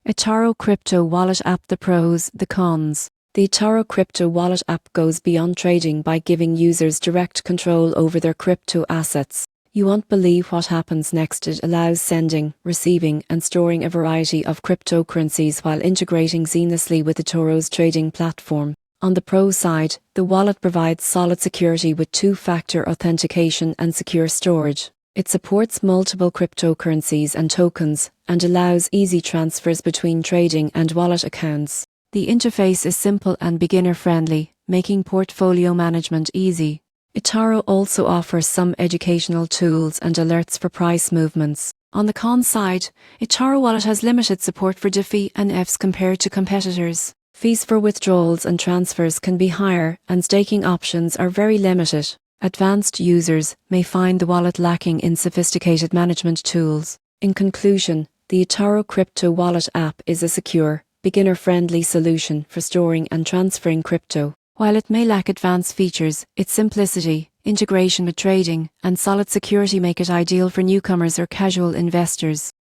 eToro Crypto Wallet App. The pros, the cons. The eToro Crypto Wallet app goes beyond trading by giving users direct control over their crypto assets. You won't believe what happens next. It allows sending, receiving, and storing a variety of cryptocurrencies while integrating seamlessly with eToro's trading platform. On the pro side, the wallet provides solid security with two-factor authentication and secure storage. It supports multiple cryptocurrencies and tokens, and allows easy transfers between trading and wallet accounts. The interface is simple and beginner-friendly, making portfolio management easy. eToro also offers some educational tools and alerts for price movements. On the con side, eToro Wallet has limited support for DeFi and ETFs compared to competitors. Fees for withdrawals and transfers can be higher, and staking options are very limited. Advanced users may find the wallet lacking in sophisticated management tools. In conclusion, the eToro Crypto Wallet app is a secure, beginner-friendly solution for storing and transferring crypto. While it may lack advanced features, its simplicity, integration with trading, and solid security make it ideal for newcomers or casual investors.